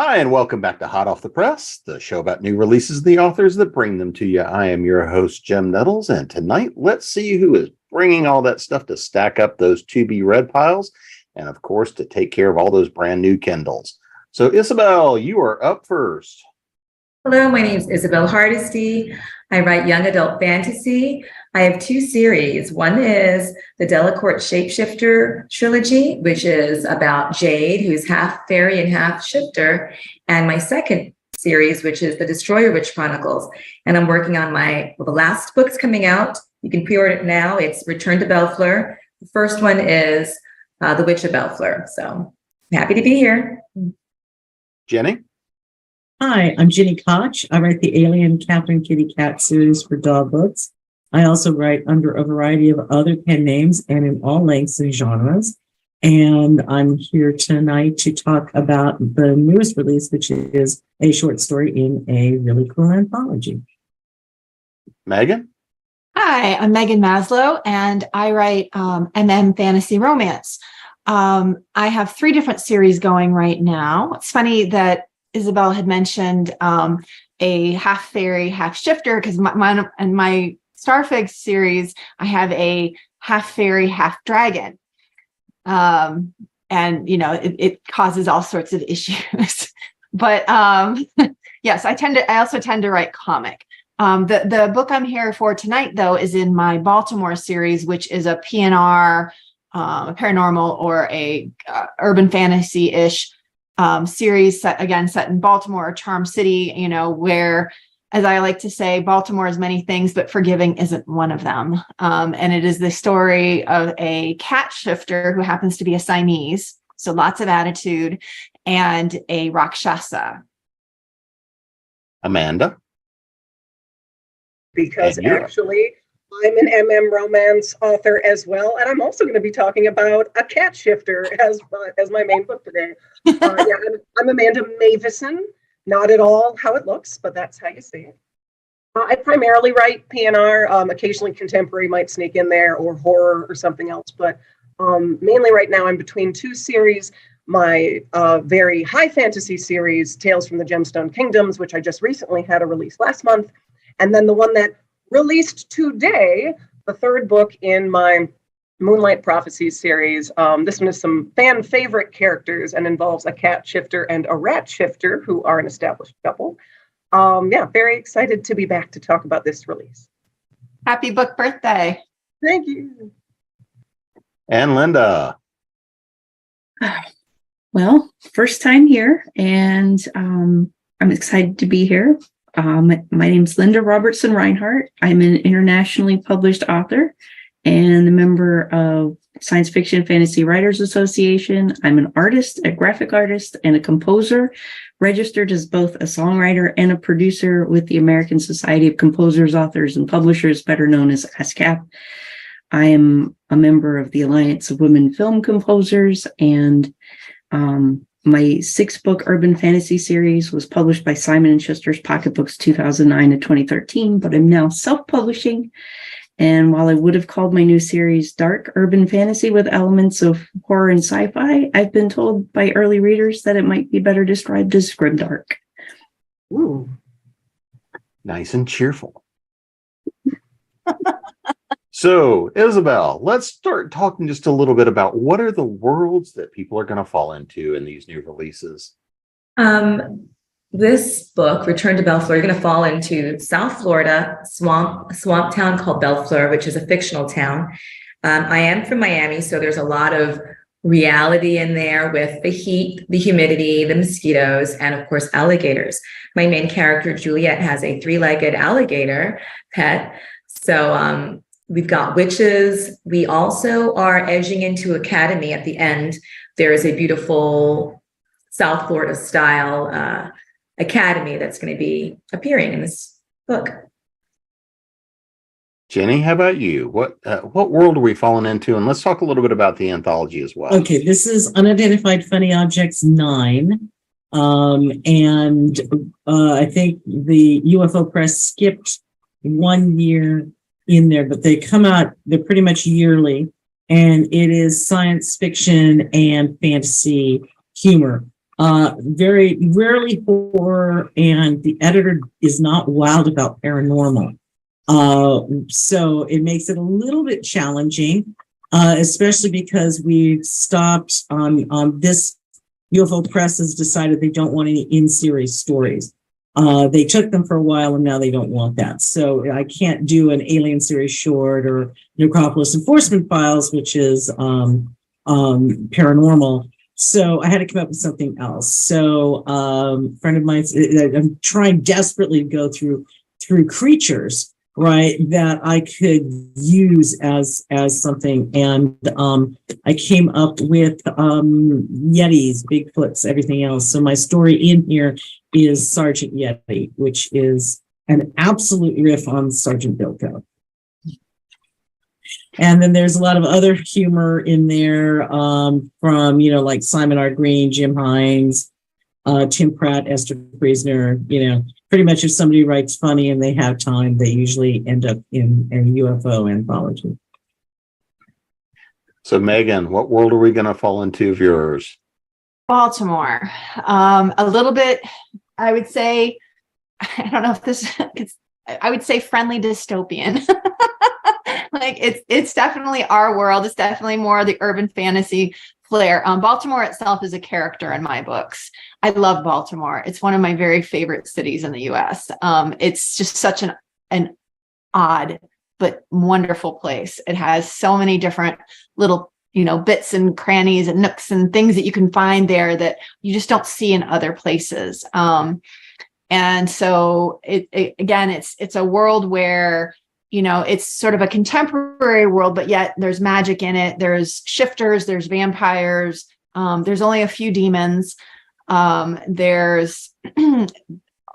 Hi, and welcome back to Hot Off the Press, the show about new releases, the authors that bring them to you. I am your host, Jim Nettles, and tonight, let's see who is bringing all that stuff to stack up those to-be-read piles, and of course, to take care of all those brand new Kindles. So, Isabelle, you are up first. Hello, my name is Isabelle Hardesty. I write young adult fantasy. I have two series. One is the Delacorte Shapeshifter trilogy, which is about Jade, who's half fairy and half shifter. And my second series, which is the Destroyer Witch Chronicles. And I'm working on the last book's coming out. You can pre-order it now. It's Return to Bellefleur. The first one is The Witch of Bellefleur. So I'm happy to be here. Jenny? Hi, I'm Gini Koch. I write the Alien Catherine Kitty Cat series for dog books. I also write under a variety of other pen names and in all lengths and genres. And I'm here tonight to talk about the newest release, which is a short story in a really cool anthology. Meghan? Hi, I'm Meghan Maslow, and I write MM fantasy romance. I have 3 different series going right now. It's funny that Isabelle had mentioned a half fairy, half shifter, because my Starfig series, I have a half fairy, half dragon. And, it causes all sorts of issues. But yes, I also tend to write comic. The book I'm here for tonight, though, is in my Baltimore series, which is a PNR, a paranormal or a urban fantasy-ish series set in Baltimore, Charm City, where, as I like to say, Baltimore is many things, but forgiving isn't one of them. And it is the story of a cat shifter who happens to be a Siamese, so lots of attitude, and a Rakshasa. Amanda? Because actually, I'm an MM romance author as well, and I'm also going to be talking about a cat shifter as my main book today. I'm Amanda Meuwissen. Not at all how it looks, but that's how you see it. I primarily write PNR. Occasionally contemporary might sneak in there, or horror or something else, but mainly right now I'm between 2 series. My very high fantasy series, Tales from the Gemstone Kingdoms, which I just recently had a release last month, and then the one that released today, the 3rd book in my Moonlight Prophecies series. This one is some fan favorite characters and involves a cat shifter and a rat shifter who are an established couple. Very excited to be back to talk about this release. Happy book birthday. Thank you. And Linda? Well, first time here, and I'm excited to be here. My name's Linda Robertson Reinhardt. I'm an internationally published author and a member of Science Fiction Fantasy Writers Association. I'm an artist, a graphic artist, and a composer, registered as both a songwriter and a producer with the American Society of Composers, Authors, and Publishers, better known as ASCAP. I am a member of the Alliance of Women Film Composers, and my 6-book urban fantasy series was published by Simon & Schuster's Pocketbooks 2009 to 2013, but I'm now self-publishing. And while I would have called my new series dark urban fantasy with elements of horror and sci-fi, I've been told by early readers that it might be better described as grimdark. Ooh. Nice and cheerful. So, Isabelle, let's start talking just a little bit about what are the worlds that people are going to fall into in these new releases. This book, Return to Bellefleur, you're going to fall into South Florida, a swamp town called Bellefleur, which is a fictional town. I am from Miami, so there's a lot of reality in there with the heat, the humidity, the mosquitoes, and of course, alligators. My main character, Juliet, has a 3-legged alligator pet. So we've got witches. We also are edging into academy at the end. There is a beautiful South Florida style academy that's going to be appearing in this book. Jenny, how about you? What world are we falling into? And let's talk a little bit about the anthology as well. Okay, this is Unidentified Funny Objects 9. And I think the UFO Press skipped 1 year in there, but they're pretty much yearly. And it is science fiction and fantasy humor. Very rarely horror, and the editor is not wild about paranormal. So it makes it a little bit challenging, especially because we've stopped on this. UFO Press has decided they don't want any in-series stories. They took them for a while and now they don't want that. So I can't do an alien series short or Necropolis Enforcement Files, which is paranormal. So I had to come up with something else. So a friend of mine, I'm trying desperately to go through creatures, right, that I could use as something. And I came up with Yetis, Bigfoots, everything else. So my story in here is Sergeant Yeti, which is an absolute riff on Sergeant Bilko. And then there's a lot of other humor in there from, like Simon R. Green, Jim Hines, Tim Pratt, Esther Priesner. Pretty much if somebody writes funny and they have time, they usually end up in a UFO anthology. So, Megan, what world are we going to fall into of yours? Baltimore. A little bit, I would say, I don't know if this, I would say friendly dystopian. Like it's definitely our world. It's definitely more the urban fantasy flair. Baltimore itself is a character in my books. I love Baltimore. It's one of my very favorite cities in the US. It's just such an odd but wonderful place. It has so many different little, bits and crannies and nooks and things that you can find there that you just don't see in other places. And so it's a world where, it's sort of a contemporary world, but yet there's magic in it. There's shifters, there's vampires, there's only a few demons. There's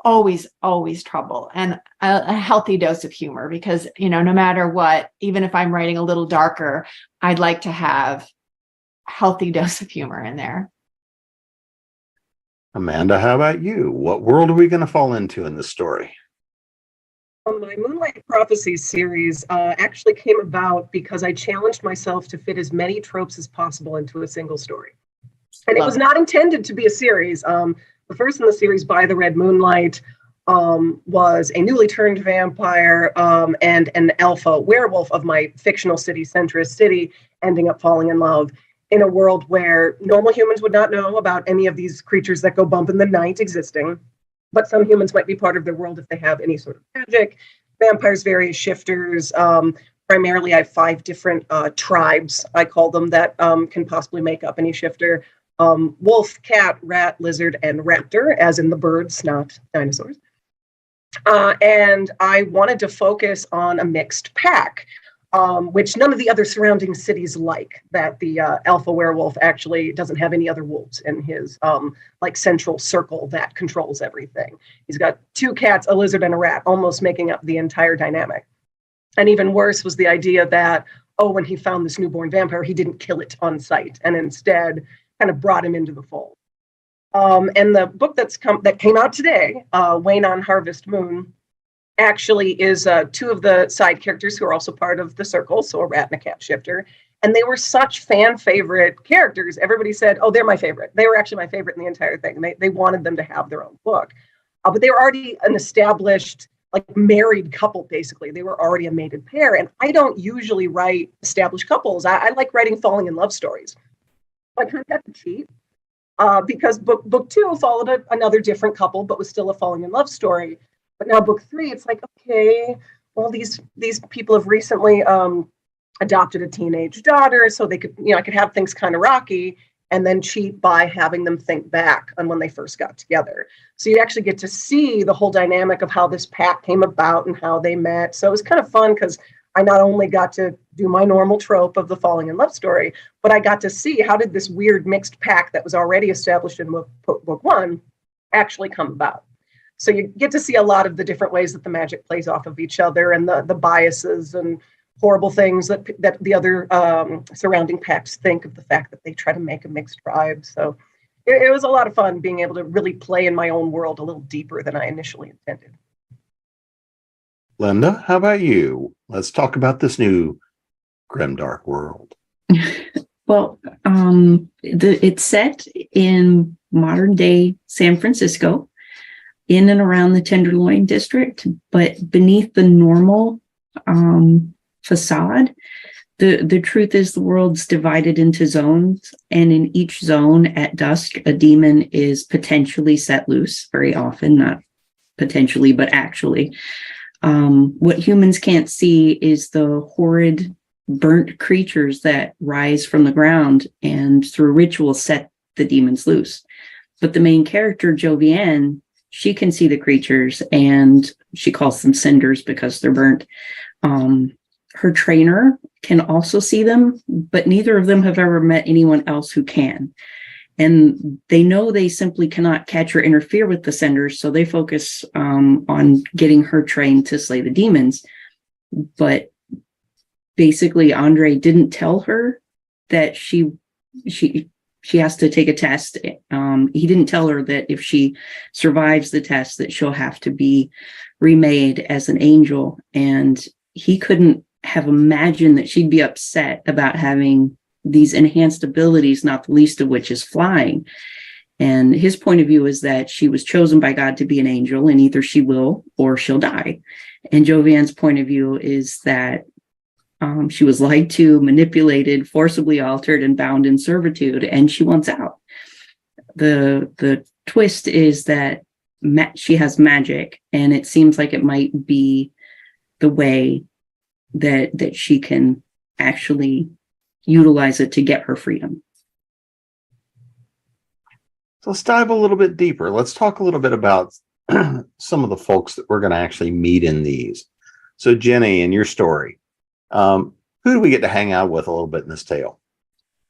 always trouble and a healthy dose of humor because, no matter what, even if I'm writing a little darker, I'd like to have a healthy dose of humor in there. Amanda, how about you? What world are we going to fall into in this story? My Moonlight Prophecies series actually came about because I challenged myself to fit as many tropes as possible into a single story. And it was not intended to be a series. The first in the series, By the Red Moonlight, was a newly turned vampire and an alpha werewolf of my fictional city, Centrist City, ending up falling in love in a world where normal humans would not know about any of these creatures that go bump in the night existing. But some humans might be part of their world if they have any sort of magic. Vampires, various shifters. Primarily, I have 5 different tribes, I call them, that can possibly make up any shifter. Wolf, cat, rat, lizard, and raptor, as in the birds, not dinosaurs. And I wanted to focus on a mixed pack, which none of the other surrounding cities like, that the alpha werewolf actually doesn't have any other wolves in his central circle that controls everything. He's got 2 cats, a lizard, and a rat, almost making up the entire dynamic. And even worse was the idea that, when he found this newborn vampire, he didn't kill it on sight and instead kind of brought him into the fold. And the book that came out today, Wayne on Harvest Moon, actually is 2 of the side characters who are also part of the circle, so a rat and a cat shifter. And they were such fan favorite characters. Everybody said, they're my favorite. They were actually my favorite in the entire thing. They wanted them to have their own book. But they were already an established, married couple, basically. They were already a mated pair. And I don't usually write established couples. I like writing falling in love stories. I kind of had to cheat because book 2 followed another different couple, but was still a falling in love story. But now book 3, it's like, okay, well, these people have recently adopted a teenage daughter, so they could, I could have things kind of rocky and then cheat by having them think back on when they first got together. So you actually get to see the whole dynamic of how this pack came about and how they met. So it was kind of fun because I not only got to do my normal trope of the falling in love story, but I got to see how did this weird mixed pack that was already established in book 1 actually come about. So you get to see a lot of the different ways that the magic plays off of each other and the biases and horrible things that the other surrounding packs think of the fact that they try to make a mixed tribe. So it was a lot of fun being able to really play in my own world a little deeper than I initially intended. Linda, how about you? Let's talk about this new grimdark world. Well, it's set in modern day San Francisco, in and around the Tenderloin district, but beneath the normal facade, the truth is the world's divided into zones, and in each zone at dusk, a demon is potentially set loose, very often, not potentially, but actually. What humans can't see is the horrid burnt creatures that rise from the ground and through ritual set the demons loose. But the main character, Jovienne, she can see the creatures, and she calls them cinders because they're burnt. Her trainer can also see them, but neither of them have ever met anyone else who can. And they know they simply cannot catch or interfere with the cinders, so they focus on getting her trained to slay the demons. But basically, Andre didn't tell her that she has to take a test. He didn't tell her that if she survives the test, that she'll have to be remade as an angel. And he couldn't have imagined that she'd be upset about having these enhanced abilities, not the least of which is flying. And his point of view is that she was chosen by God to be an angel, and either she will or she'll die. And Jovienne's point of view is that she was lied to, manipulated, forcibly altered, and bound in servitude, and she wants out. The twist is that she has magic, and it seems like it might be the way that she can actually utilize it to get her freedom. So let's dive a little bit deeper. Let's talk a little bit about some of the folks that we're going to actually meet in these. So Jenny, in your story, who do we get to hang out with a little bit in this tale?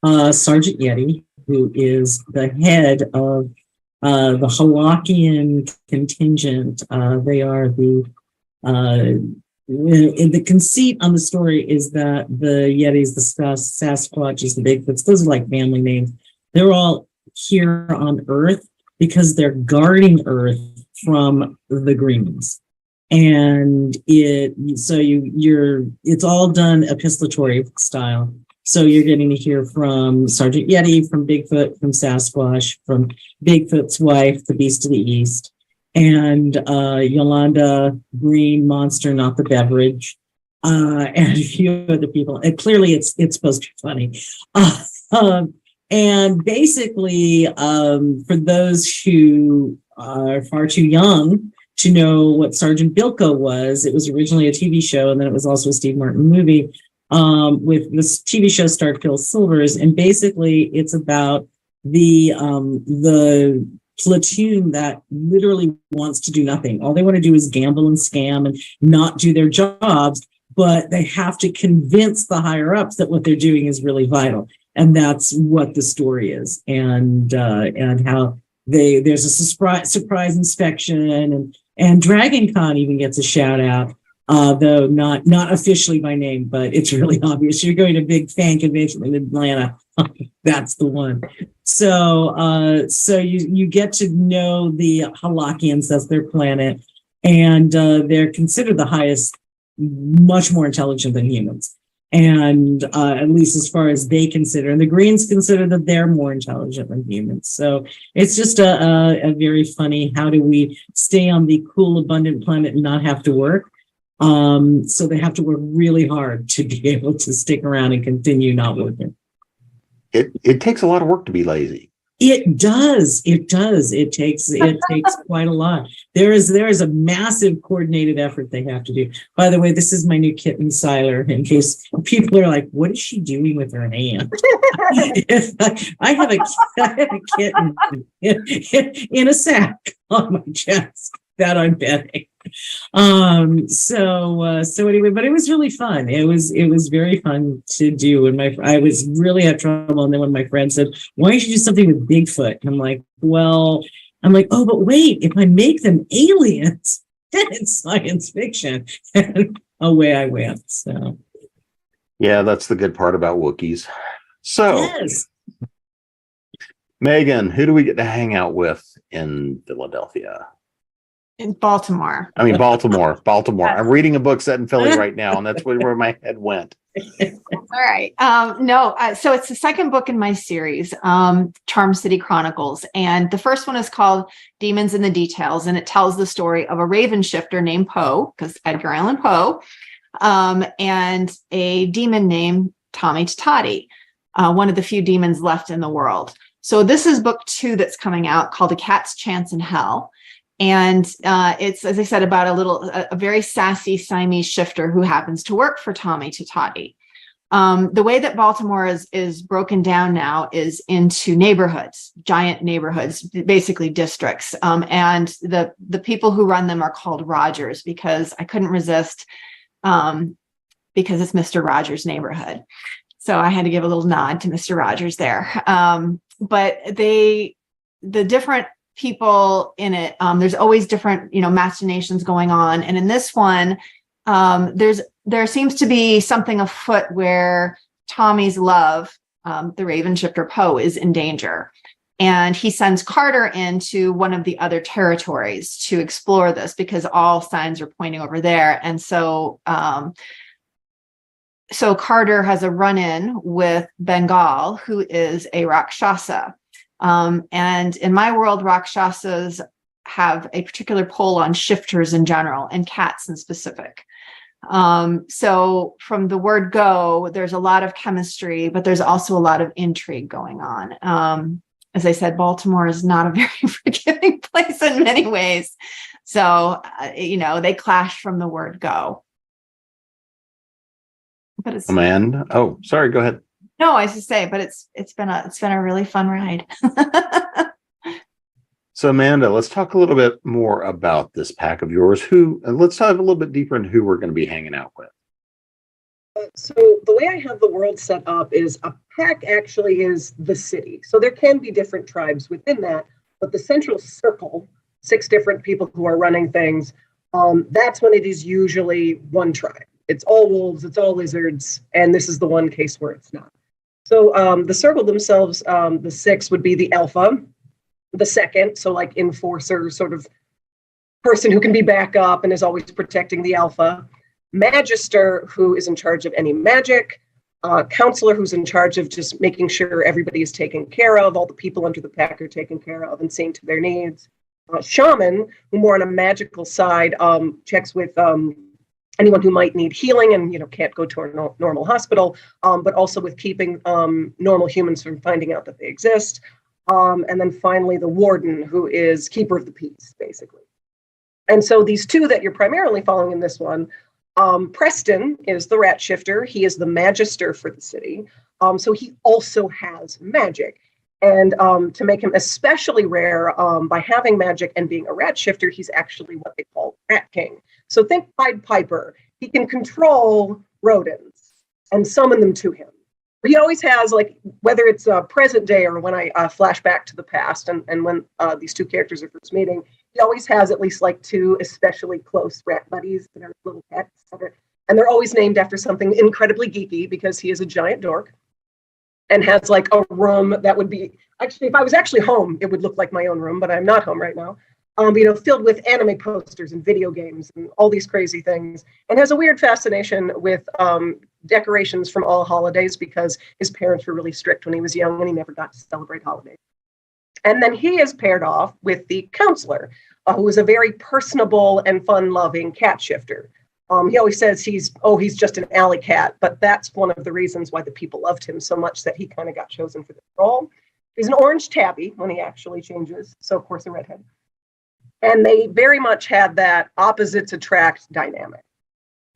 Sergeant Yeti, who is the head of the Halakian contingent. They are the conceit on the story is that the Yetis, the Sasquatches, the Bigfoots, those are like family names. They're all here on Earth because they're guarding Earth from the Greens. And it's all done epistolatory style. So you're getting to hear from Sergeant Yeti, from Bigfoot, from Sasquatch, from Bigfoot's wife, the Beast of the East, and Yolanda, Green Monster, not the beverage, and a few other people. And clearly it's supposed to be funny. And basically, for those who are far too young to know what Sergeant Bilko was, it was originally a TV show, and then it was also a Steve Martin movie. With this TV show starred Phil Silvers, and basically it's about the platoon that literally wants to do nothing. All they want to do is gamble and scam and not do their jobs, but they have to convince the higher ups that what they're doing is really vital. And that's what the story is, and how there's a surprise inspection, and Dragon Con even gets a shout out. Though not officially by name, but it's really obvious. You're going to a big fan convention in Atlanta. That's the one. So you get to know the Halakians, that's their planet, and they're considered the highest, much more intelligent than humans. And at least as far as they consider, and the Greens consider that they're more intelligent than humans. So it's just a very funny, how do we stay on the cool, abundant planet and not have to work? So they have to work really hard to be able to stick around and continue not working. It takes a lot of work to be lazy. It does. It takes quite a lot. There is a massive coordinated effort they have to do. By the way, this is my new kitten, Siler, in case people are like, what is she doing with her hand? I have a kitten in a sack on my chest that I'm petting. So anyway, but it was really fun. It was very fun to do. And I was really had trouble. And then when my friend said, why don't you do something with Bigfoot? And I'm like, oh, but wait, if I make them aliens, then it's science fiction. And away I went. So yeah, that's the good part about Wookiees. So yes. Megan, who do we get to hang out with in Philadelphia? In Baltimore. I mean, Baltimore. Yes. I'm reading a book set in Philly right now, and that's where my head went. All right. So it's the second book in my series, Charm City Chronicles. And the first one is called Demons in the Details. And it tells the story of a raven shifter named Poe, because Edgar Allan Poe, and a demon named Tommy Totati, one of the few demons left in the world. So this is book 2 that's coming out, called A Cat's Chance in Hell. And it's, as I said, about a very sassy Siamese shifter who happens to work for Tommy Totati. The way that Baltimore is broken down now is into neighborhoods, giant neighborhoods, basically districts. And the people who run them are called Rogers, because I couldn't resist, because it's Mr. Rogers' neighborhood. So I had to give a little nod to Mr. Rogers there. But the different people in it, there's always different, machinations going on. And in this one, there seems to be something afoot where Tommy's love, the raven shifter Poe, is in danger. And he sends Carter into one of the other territories to explore this, because all signs are pointing over there. And so Carter has a run-in with Bengal, who is a Rakshasa. And in my world, Rakshasas have a particular pull on shifters in general, and cats in specific. So from the word go, there's a lot of chemistry, but there's also a lot of intrigue going on. As I said, Baltimore is not a very forgiving place in many ways. So, they clash from the word go. But it's Amanda. Oh, sorry. Go ahead. No, I should say, but it's been a really fun ride. So, Amanda, let's talk a little bit more about this pack of yours. Let's dive a little bit deeper into who we're going to be hanging out with. So the way I have the world set up is a pack actually is the city. So there can be different tribes within that, but the central circle, 6 different people who are running things, that's when it is usually one tribe. It's all wolves, it's all lizards, and this is the one case where it's not. So the circle themselves, the 6 would be the alpha, the second, so like enforcer, sort of person who can be back up and is always protecting the alpha. Magister, who is in charge of any magic. Counselor, who's in charge of just making sure everybody is taken care of, all the people under the pack are taken care of and seeing to their needs. Shaman, who more on a magical side, checks with anyone who might need healing and can't go to a normal hospital, but also with keeping normal humans from finding out that they exist. And then finally, the warden, who is keeper of the peace, basically. And so these 2 that you're primarily following in this one, Preston is the rat shifter. He is the magister for the city. So he also has magic. And to make him especially rare, by having magic and being a rat shifter, he's actually what they call Rat King. So think Pied Piper. He can control rodents and summon them to him. He always has, like, whether it's present day or when I flash back to the past and when these 2 characters are first meeting, he always has at least like 2 especially close rat buddies that are little pets. And they're always named after something incredibly geeky, because he is a giant dork and has like a room that would be, actually, if I was actually home, it would look like my own room, but I'm not home right now. Filled with anime posters and video games and all these crazy things, and has a weird fascination with decorations from all holidays, because his parents were really strict when he was young and he never got to celebrate holidays. And then he is paired off with the counselor, who is a very personable and fun-loving cat shifter. He always says he's just an alley cat, but that's one of the reasons why the people loved him so much that he kind of got chosen for this role. He's an orange tabby when he actually changes, so of course a redhead. And they very much had that opposites attract dynamic.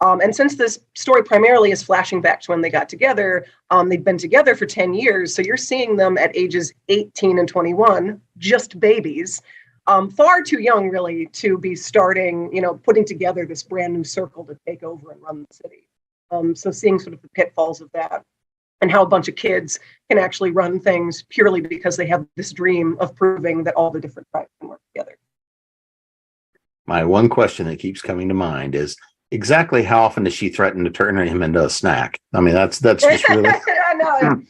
And since this story primarily is flashing back to when they got together, they've been together for 10 years. So you're seeing them at ages 18 and 21, just babies, far too young, really, to be starting, putting together this brand new circle to take over and run the city. So seeing sort of the pitfalls of that, and how a bunch of kids can actually run things purely because they have this dream of proving that all the different tribes can work together. My one question that keeps coming to mind is, exactly how often does she threaten to turn him into a snack? I mean, that's just really. I know.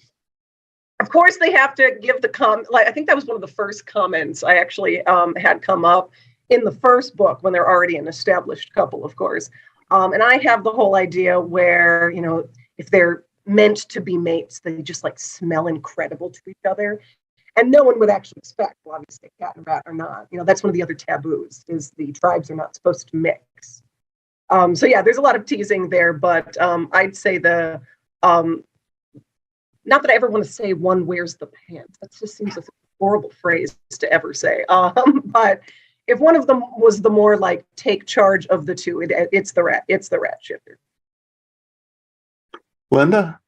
Of course, they have to give the I think that was one of the first comments I actually had come up, in the first book when they're already an established couple, of course. And I have the whole idea where, you know, if they're meant to be mates, they just like smell incredible to each other. And no one would actually expect, well, obviously, cat and rat are not. You know, that's one of the other taboos, is the tribes are not supposed to mix. So yeah, there's a lot of teasing there, but I'd say the, not that I ever want to say one wears the pants. That just seems like a horrible phrase to ever say. But if one of them was the more like take charge of the two, it's the rat shifter. Linda,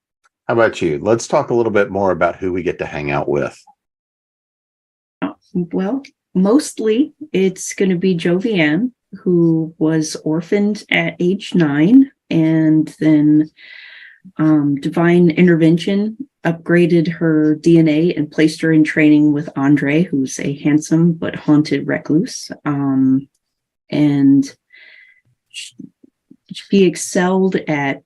how about you? Let's talk a little bit more about who we get to hang out with. Well, mostly it's going to be Jovian, who was orphaned at age 9, and then divine intervention upgraded her DNA and placed her in training with Andre, who's a handsome but haunted recluse. And she excelled at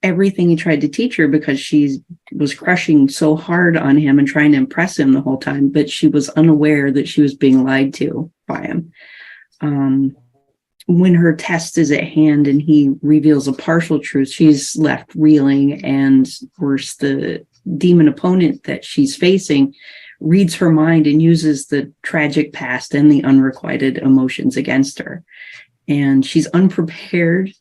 everything he tried to teach her because she was crushing so hard on him and trying to impress him the whole time, but she was unaware that she was being lied to by him. When her test is at hand and he reveals a partial truth, she's left reeling, and worse, the demon opponent that she's facing reads her mind and uses the tragic past and the unrequited emotions against her. And she's unprepared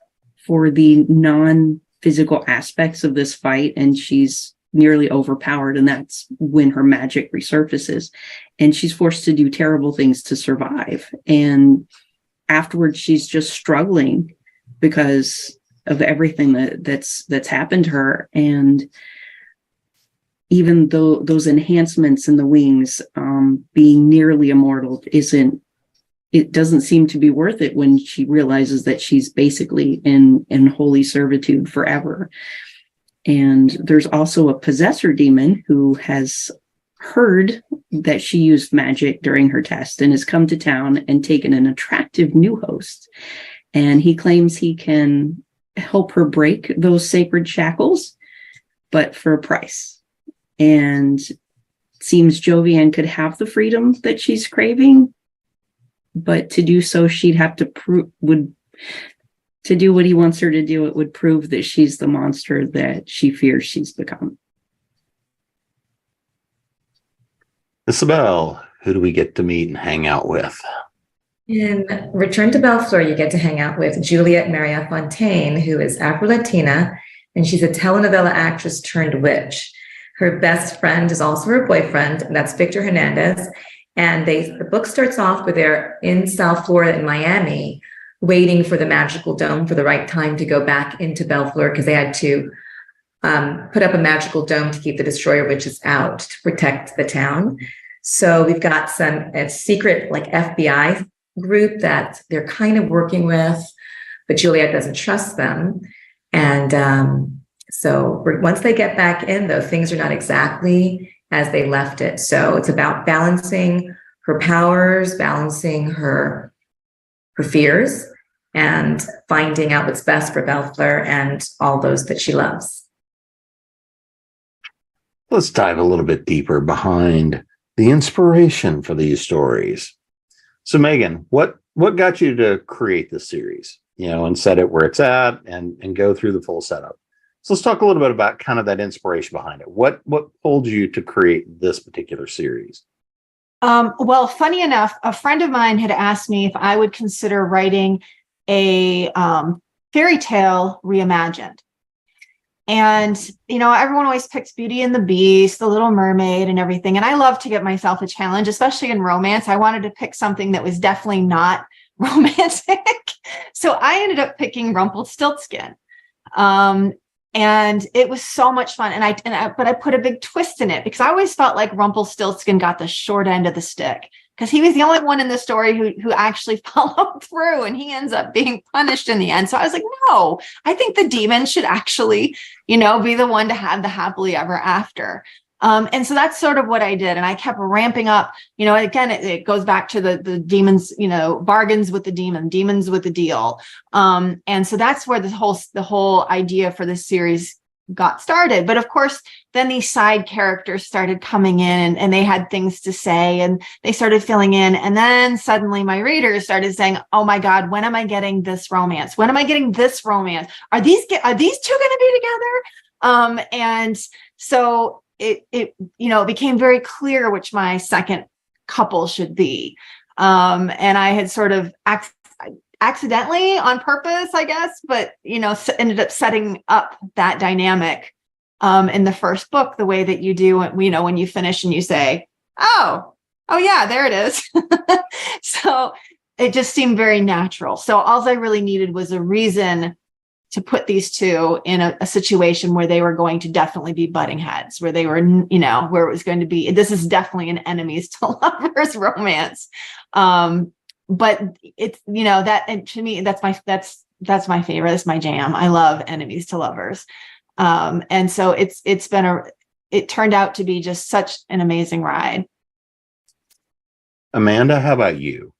for the non-physical aspects of this fight, and she's nearly overpowered, and that's when her magic resurfaces. And she's forced to do terrible things to survive. And afterwards, she's just struggling because of everything that's happened to her. And even though those enhancements in the wings, being nearly immortal, it doesn't seem to be worth it when she realizes that she's basically in holy servitude forever. And there's also a possessor demon who has heard that she used magic during her test and has come to town and taken an attractive new host. And he claims he can help her break those sacred shackles, but for a price. And it seems Jovian could have the freedom that she's craving, but to do so, she'd have to to do what he wants her to do, it would prove that she's the monster that she fears she's become. Isabelle, who do we get to meet and hang out with? In Return to Bellefleur, you get to hang out with Juliet Maria Fontaine, who is Afro-Latina, and she's a telenovela actress turned witch. Her best friend is also her boyfriend, and that's Victor Hernandez. And the book starts off with they're in South Florida in Miami, waiting for the magical dome for the right time to go back into Bellefleur, because they had to put up a magical dome to keep the destroyer witches out to protect the town. So we've got a secret like FBI group that they're kind of working with, but Juliet doesn't trust them. And so once they get back in, though, things are not exactly as they left it. So it's about balancing her powers, balancing her fears, and finding out what's best for Bellefleur and all those that she loves. Let's dive a little bit deeper behind the inspiration for these stories. So Megan, what got you to create this series, and set it where it's at and go through the full setup? So let's talk a little bit about kind of that inspiration behind it. What pulled you to create this particular series? Well, funny enough, a friend of mine had asked me if I would consider writing a fairy tale reimagined. And, everyone always picks Beauty and the Beast, The Little Mermaid, and everything. And I love to give myself a challenge, especially in romance. I wanted to pick something that was definitely not romantic. So I ended up picking Rumpelstiltskin. And it was so much fun. But I put a big twist in it because I always felt like Rumpelstiltskin got the short end of the stick because he was the only one in the story who actually followed through, and he ends up being punished in the end. So I was like, no, I think the demon should actually, be the one to have the happily ever after. And so that's sort of what I did. And I kept ramping up, again, it goes back to the demons, bargains with the demons with the deal. And so that's where the whole idea for this series got started. But of course, then these side characters started coming in and they had things to say and they started filling in. And then suddenly my readers started saying, oh my God, when am I getting this romance? When am I getting this romance? Are these two going to be together? And so it became very clear which my second couple should be. And I had sort of accidentally on purpose, I guess, but, ended up setting up that dynamic in the first book, the way that you do, when you finish and you say, oh yeah, there it is. So it just seemed very natural. So all I really needed was a reason to put these two in a situation where they were going to definitely be butting heads, where they were, where it was going to be, this is definitely an enemies to lovers romance. But it's, that, and to me, that's my favorite. It's my jam. I love enemies to lovers. And so it turned out to be just such an amazing ride. Amanda, how about you?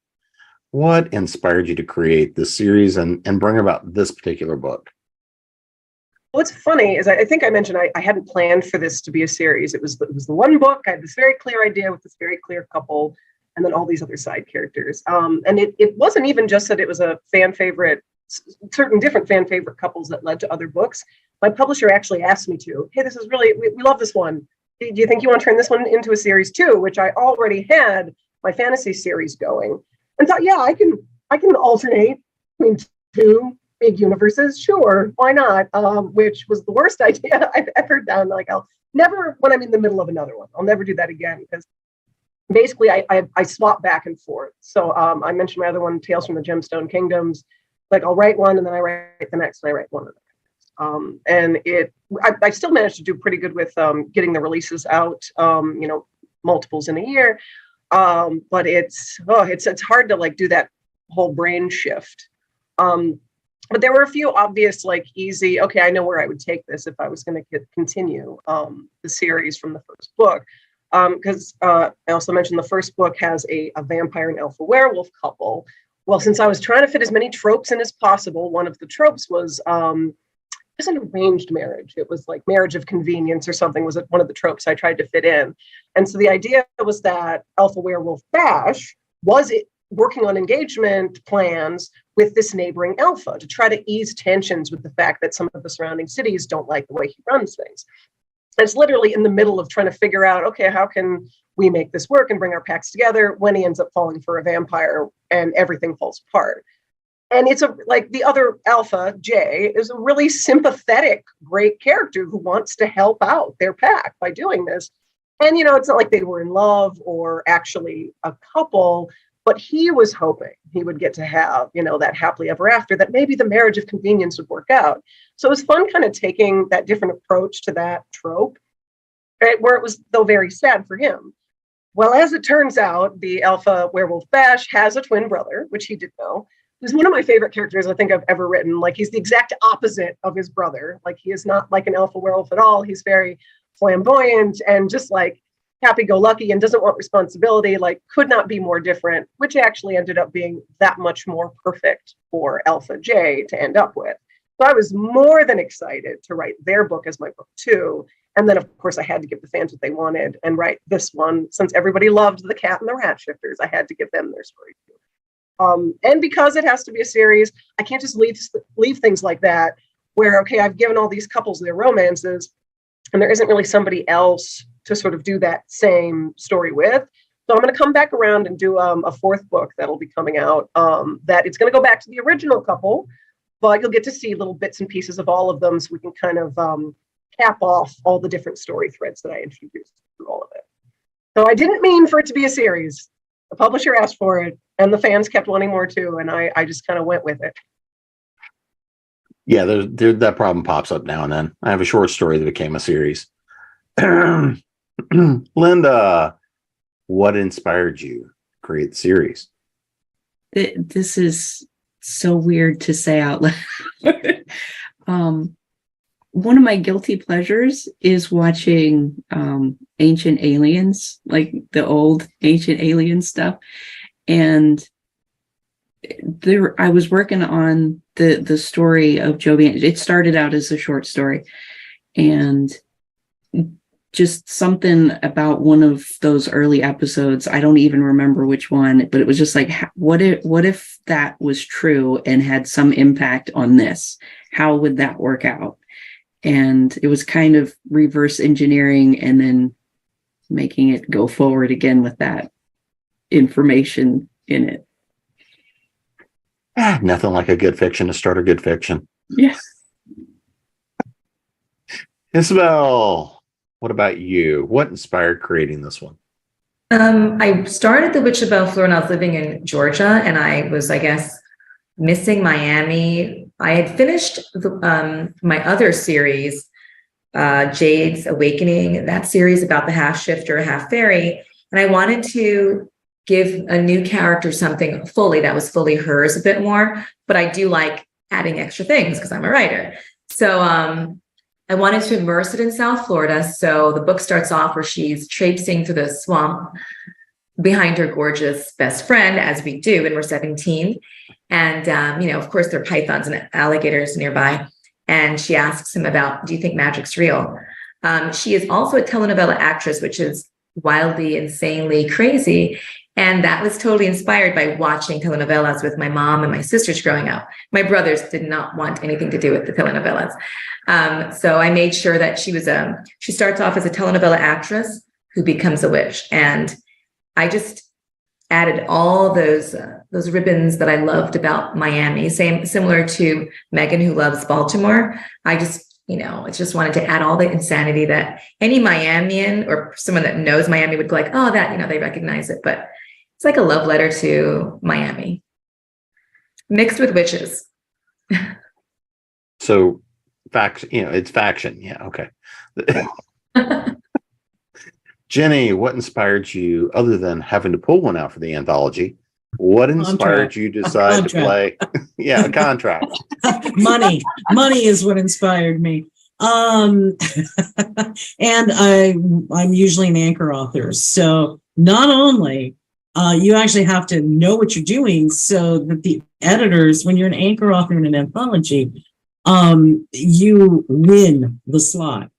What inspired you to create this series and bring about this particular book? What's funny is I think I mentioned I hadn't planned for this to be a series. It was the one book. I had this very clear idea with this very clear couple, and then all these other side characters. And it wasn't even just that it was a fan favorite, certain different fan favorite couples that led to other books. My publisher actually asked me to, hey, this is really, we love this one. Do you think you want to turn this one into a series too? Which I already had my fantasy series going. And thought, yeah, I can alternate between two big universes. Sure, why not? Which was the worst idea I've ever done. Like, I'll never, when I'm in the middle of another one, I'll never do that again, because basically I swap back and forth. So I mentioned my other one, Tales from the Gemstone Kingdoms. Like, I'll write one and then I write the next and I write one of the next. And I still managed to do pretty good with getting the releases out, multiples in a year. But it's hard to like do that whole brain shift. But there were a few obvious, like, easy, okay, I know where I would take this if I was going to continue the series from the first book. Because I also mentioned the first book has a vampire and alpha werewolf couple. Well, since I was trying to fit as many tropes in as possible, one of the tropes was an arranged marriage. It was like marriage of convenience or something was one of the tropes I tried to fit in. And so the idea was that alpha werewolf Bash was working on engagement plans with this neighboring alpha to try to ease tensions with the fact that some of the surrounding cities don't like the way he runs things. And it's literally in the middle of trying to figure out, okay, how can we make this work and bring our packs together, when he ends up falling for a vampire and everything falls apart. And it's like the other alpha, Jay, is a really sympathetic, great character who wants to help out their pack by doing this. And, it's not like they were in love or actually a couple, but he was hoping he would get to have, that happily ever after, that maybe the marriage of convenience would work out. So it was fun kind of taking that different approach to that trope, right, where it was, though, very sad for him. Well, as it turns out, the alpha werewolf Bash has a twin brother, which he didn't know. He's one of my favorite characters I think I've ever written. Like, he's the exact opposite of his brother. Like, he is not like an alpha werewolf at all. He's very flamboyant and just like happy-go-lucky and doesn't want responsibility, like could not be more different, which actually ended up being that much more perfect for Alpha J to end up with. So I was more than excited to write their book as my book too. And then, of course, I had to give the fans what they wanted and write this one. Since everybody loved The Cat and the Rat Shifters, I had to give them their story too. And because it has to be a series, I can't just leave things like that where, okay, I've given all these couples their romances and there isn't really somebody else to sort of do that same story with. So I'm going to come back around and do a fourth book that'll be coming out, that it's going to go back to the original couple, but you'll get to see little bits and pieces of all of them so we can kind of cap off all the different story threads that I introduced through all of it. So I didn't mean for it to be a series. The publisher asked for it and the fans kept wanting more too. And I just kind of went with it. Yeah, that problem pops up now and then. I have a short story that became a series. Linda, what inspired you to create the series? This is so weird to say out loud. One of my guilty pleasures is watching Ancient Aliens, like the old Ancient Alien stuff. And I was working on the story of Joe Van. It started out as a short story. And just something about one of those early episodes, I don't even remember which one, but it was just like, what if that was true and had some impact on this? How would that work out? And it was kind of reverse engineering and then making it go forward again with that information in it. Nothing like a good fiction to start a good fiction. Yes. Isabelle, what about you? What inspired creating this one? I started The Witch of Bellflower when I was living in Georgia, and I was, I guess, missing Miami. I had finished my other series, Jade's Awakening, that series about the half shifter, half fairy, and I wanted to give a new character something that was fully hers a bit more, but I do like adding extra things because I'm a writer. So I wanted to immerse it in South Florida. So the book starts off where she's traipsing through the swamp behind her gorgeous best friend, as we do when we're 17. And, of course, there are pythons and alligators nearby. And she asks him about, do you think magic's real? She is also a telenovela actress, which is wildly, insanely crazy. And that was totally inspired by watching telenovelas with my mom and my sisters growing up. My brothers did not want anything to do with the telenovelas. So I made sure that she starts off as a telenovela actress who becomes a witch. And I just added all those ribbons that I loved about Miami, similar to Meghan, who loves Baltimore. I just wanted to add all the insanity that any Miamian or someone that knows Miami would be like, oh, that, they recognize it. But it's like a love letter to Miami mixed with witches. So it's faction. Yeah. Okay. Jenny, what inspired you other than having to pull one out for the anthology? What inspired you to decide to play? Yeah, a contract. Money is what inspired me. And I'm usually an anchor author. So not only you actually have to know what you're doing so that the editors, when you're an anchor author in an anthology, you win the slot.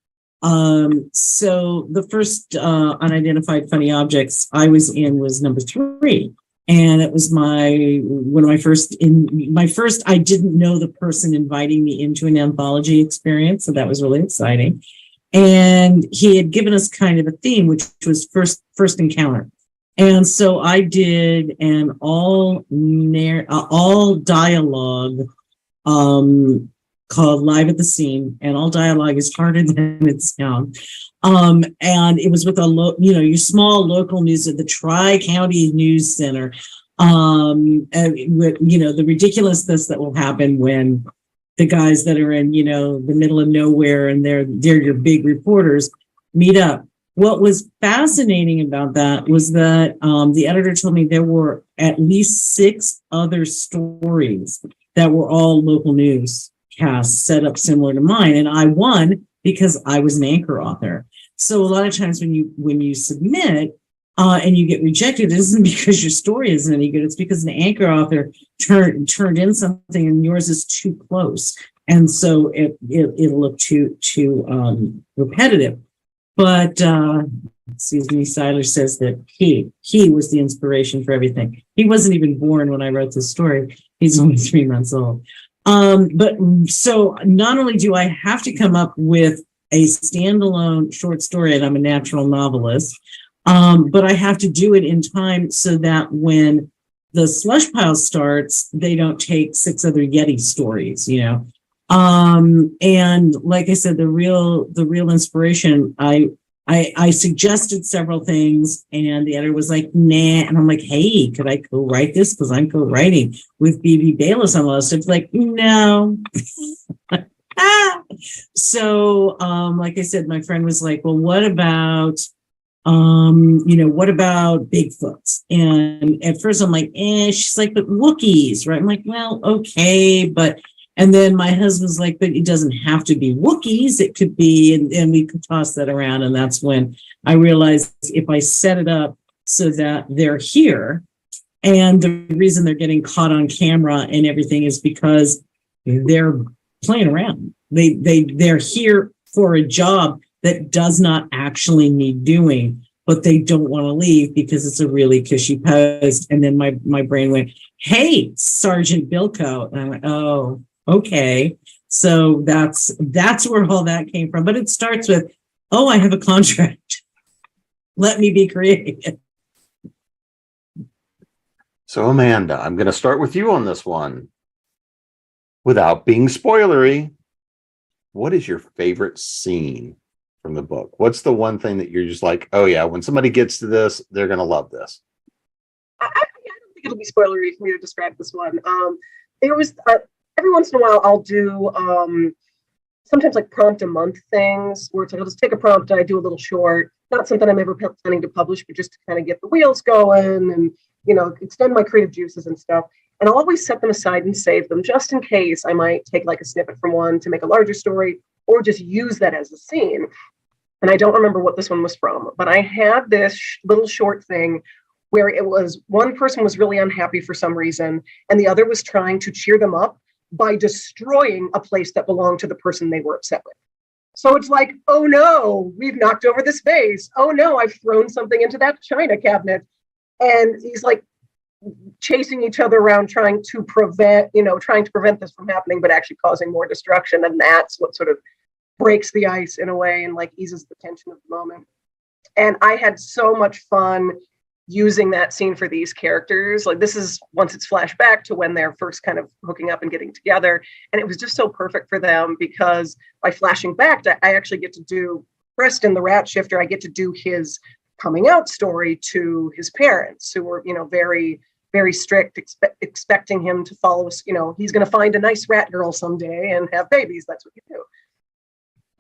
So the first unidentified funny objects I was in was number 3. And it was my first, I didn't know the person inviting me into an anthology experience. So that was really exciting. And he had given us kind of a theme, which was first encounter. And so I did an all dialogue, called Live at the Scene, and all dialogue is harder than it sounds. And it was with your small local news at the Tri-County News Center. And with, the ridiculousness that will happen when the guys that are in, the middle of nowhere and they're your big reporters meet up. What was fascinating about that was that the editor told me there were at least 6 other stories that were all local news casts set up similar to mine, and I won because I was an anchor author. So a lot of times when you submit and you get rejected, it isn't because your story isn't any good. It's because an anchor author turned in something and yours is too close, and so it'll look too repetitive. But excuse me, Seiler says that he was the inspiration for everything. He wasn't even born when I wrote this story. He's only 3 months old. But so not only do I have to come up with a standalone short story, and I'm a natural novelist, but I have to do it in time so that when the slush pile starts, they don't take 6 other Yeti stories, And like I said, the real inspiration, I suggested several things and the editor was like, nah. And I'm like, hey, could I co-write this? Because I'm co-writing with B.B. Bayless on those. It's like, no. So, like I said, my friend was like, well, what about Bigfoot? And at first I'm like, she's like, but Wookiees, right? I'm like, well, okay, but, and then my husband's like, but it doesn't have to be Wookiees. It could be, and we could toss that around. And that's when I realized if I set it up so that they're here, and the reason they're getting caught on camera and everything is because they're playing around. They're here for a job that does not actually need doing, but they don't want to leave because it's a really cushy post. And then my brain went, hey, Sergeant Bilko. And I went, oh, okay. So that's where all that came from. But it starts with, oh, I have a contract. Let me be creative. So, Amanda, I'm going to start with you on this one. Without being spoilery, what is your favorite scene from the book? What's the one thing that you're just like, oh yeah, when somebody gets to this, they're going to love this? I don't think it'll be spoilery for me to describe this one. There was every once in a while I'll do sometimes like prompt a month things where it's like I'll just take a prompt and I do a little short, not something I'm ever planning to publish, but just to kind of get the wheels going and, you know, extend my creative juices and stuff. And I'll always set them aside and save them just in case I might take like a snippet from one to make a larger story or just use that as a scene. And I don't remember what this one was from, but I had this little short thing where it was one person was really unhappy for some reason, and the other was trying to cheer them up by destroying a place that belonged to the person they were upset with. So it's like, oh no, we've knocked over this vase. Oh no, I've thrown something into that china cabinet. And he's like chasing each other around trying to prevent this from happening, but actually causing more destruction. And that's what sort of breaks the ice in a way and like eases the tension of the moment. And I had so much fun using that scene for these characters. Like this is once it's flashed back to when they're first kind of hooking up and getting together. And it was just so perfect for them because by flashing back, I actually get to do Preston, the rat shifter. I get to do his coming out story to his parents who were, you know, very, very strict, expecting him to follow us. You know, he's going to find a nice rat girl someday and have babies. That's what you do.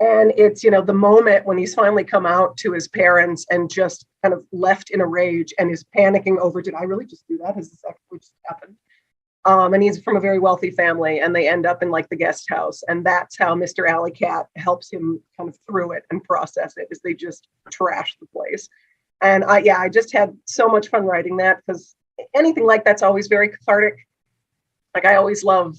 And it's, you know, the moment when he's finally come out to his parents and just kind of left in a rage and is panicking over, did I really just do that? Has this actually just happened? And he's from a very wealthy family and they end up in like the guest house. And that's how Mr. Alley Cat helps him kind of through it and process it, is they just trash the place. And I just had so much fun writing that because anything like that's always very cathartic. Like I always love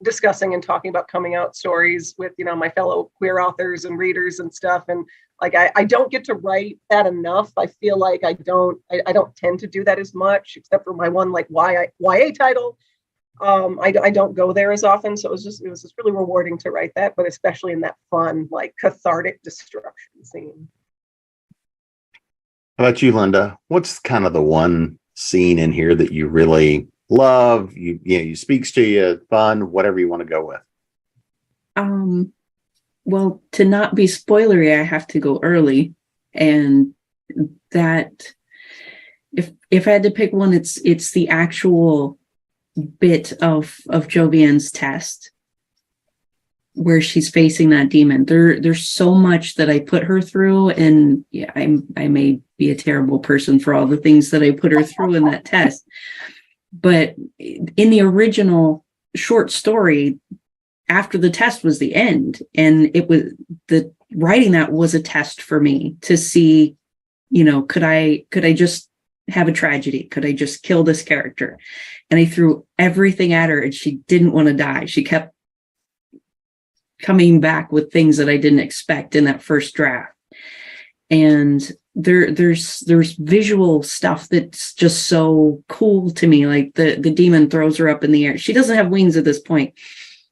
discussing and talking about coming out stories with, you know, my fellow queer authors and readers and stuff. And like, I don't get to write that enough. I feel like I don't tend to do that as much, except for my one, like YA title. I don't go there as often. So it was just really rewarding to write that, but especially in that fun, like cathartic destruction scene. How about you, Linda? What's kind of the one scene in here that you really love, you speaks to you, fun, whatever you want to go with? Well, to not be spoilery, I have to go early, and that if I had to pick one, it's the actual bit of Jovian's test where she's facing that demon. There's so much that I put her through, and yeah, I may be a terrible person for all the things that I put her through in that test. But in the original short story, after the test was the end, and it was the writing that was a test for me to see, you know, could I just have a tragedy? Could I just kill this character? And I threw everything at her, and she didn't want to die. She kept coming back with things that I didn't expect in that first draft. And there's visual stuff that's just so cool to me. Like the demon throws her up in the air. She doesn't have wings at this point,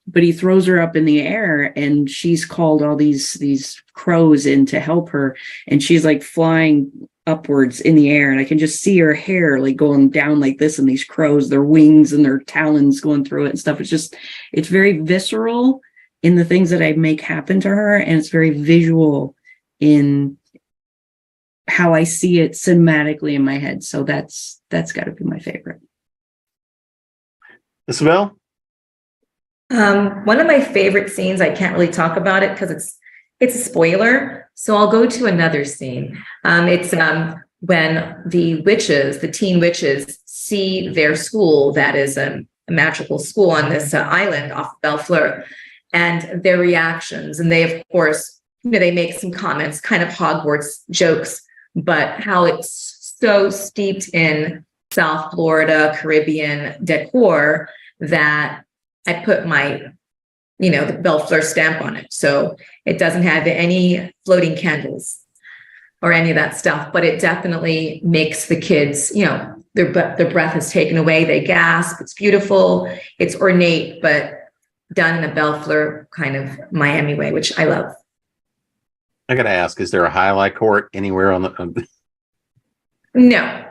but he throws her up in the air, and she's called all these crows in to help her. And she's like flying upwards in the air. And I can just see her hair like going down like this. And these crows, their wings and their talons going through it and stuff. It's very visceral in the things that I make happen to her. And it's very visual in how I see it cinematically in my head. So that's got to be my favorite. Isabelle? One of my favorite scenes, I can't really talk about it because it's a spoiler. So I'll go to another scene. It's when the teen witches see their school, that is a magical school on this island off Bellefleur, and their reactions. And they, of course, they make some comments, kind of Hogwarts jokes, but how it's so steeped in South Florida, Caribbean decor that I put my the Bellfleur stamp on it. So it doesn't have any floating candles or any of that stuff, but it definitely makes the kids, their breath is taken away. They gasp. It's beautiful. It's ornate, but done in a Bellfleur kind of Miami way, which I love. I got to ask, is there a highlight court anywhere on the? No.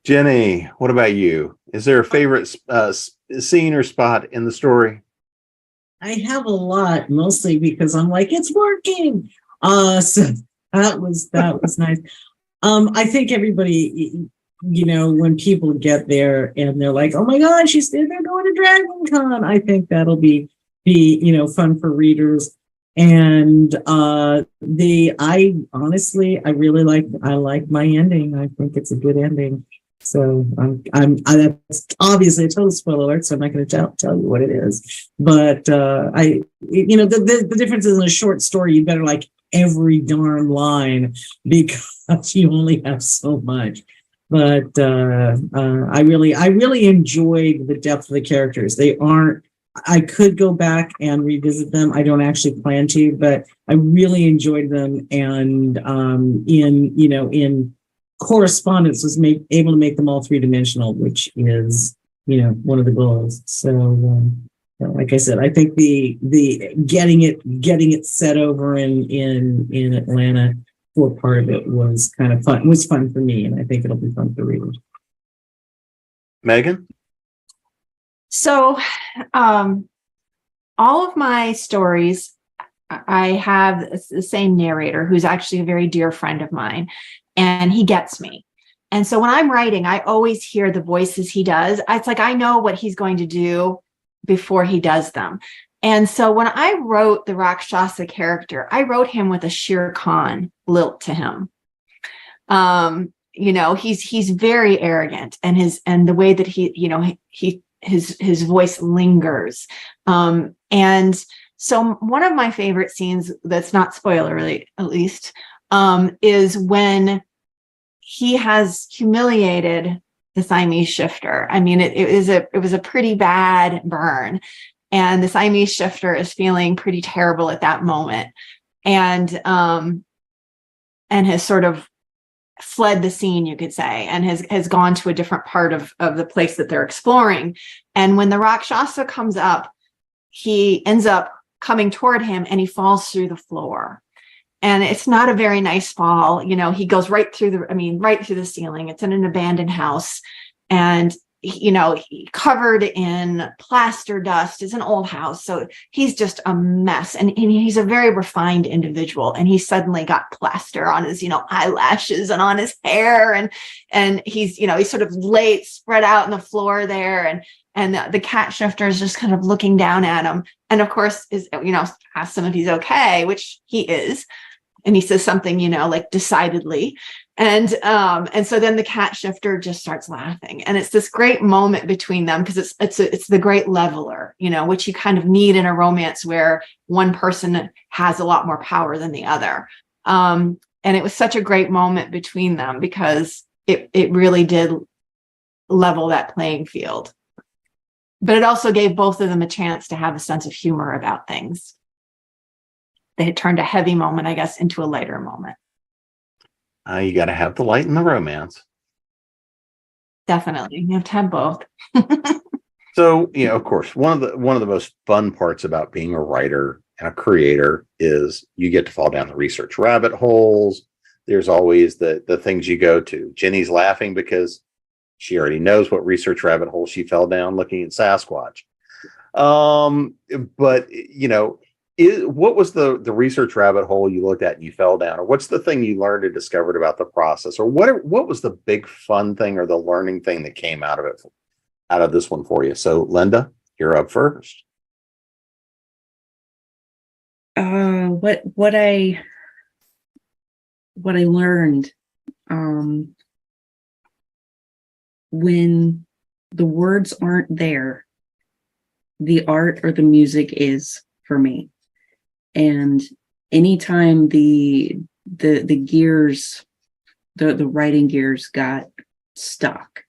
Jenny, what about you? Is there a favorite scene or spot in the story? I have a lot, mostly because I'm like, it's working. So that was nice. I think everybody, when people get there and they're like, oh my God, they're going to Dragon Con. I think that'll be fun for readers. And I like my ending. I think it's a good ending. So that's obviously a total spoiler alert, so I'm not going to tell you what it is. But the difference is in a short story, you better like every darn line because you only have so much. But I really enjoyed the depth of the characters. I could go back and revisit them. I don't actually plan to, but I really enjoyed them. And in correspondence was able to make them all three-dimensional, which is, one of the goals. So, like I said, I think the getting it set over in Atlanta for part of it was kind of fun. It was fun for me, and I think it'll be fun for readers. Meghan? So, all of my stories, I have the same narrator who's actually a very dear friend of mine, and he gets me. And so when I'm writing, I always hear the voices he does. It's like I know what he's going to do before he does them. And so when I wrote the Rakshasa character, I wrote him with a Shere Khan lilt to him. He's very arrogant, and the way that his voice lingers. And so one of my favorite scenes that's not spoiler at least, is when he has humiliated the Siamese shifter. I mean, it was a pretty bad burn, and the Siamese shifter is feeling pretty terrible at that moment, and has sort of fled the scene, you could say, and has gone to a different part of the place that they're exploring. And when the Rakshasa comes up, he ends up coming toward him and he falls through the floor. And it's not a very nice fall. He goes right through the ceiling. It's in an abandoned house. And, he covered in plaster dust. It's an old house. So he's just a mess. And he's a very refined individual. And he suddenly got plaster on his, eyelashes and on his hair. And he's, he's sort of spread out on the floor there. And the cat shifter is just kind of looking down at him. And of course asks him if he's okay, which he is. And he says something, like decidedly. And so then the cat shifter just starts laughing. And it's this great moment between them because it's the great leveler, which you kind of need in a romance where one person has a lot more power than the other. And it was such a great moment between them because it really did level that playing field. But it also gave both of them a chance to have a sense of humor about things. They had turned a heavy moment, I guess, into a lighter moment. You got to have the light and the romance. Definitely. You have to have both. So, of course, one of the most fun parts about being a writer and a creator is you get to fall down the research rabbit holes. There's always the things you go to. Jenny's laughing because she already knows what research rabbit hole she fell down looking at Sasquatch. But what was the research rabbit hole you looked at and you fell down, or what's the thing you learned and discovered about the process, or what was the big fun thing or the learning thing that came out of this one for you? So, Linda, you're up first. What I learned, when the words aren't there, the art or the music is for me. And anytime the gears, the writing gears got stuck,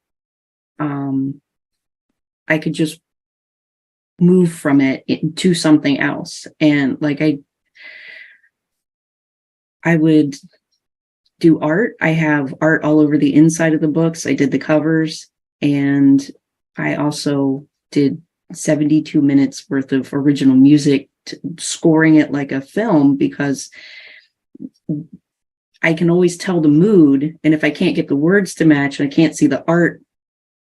I could just move from it into something else. And like I would do art. I have art all over the inside of the books. I did the covers, and I also did 72 minutes worth of original music, scoring it like a film, because I can always tell the mood. And if I can't get the words to match and I can't see the art,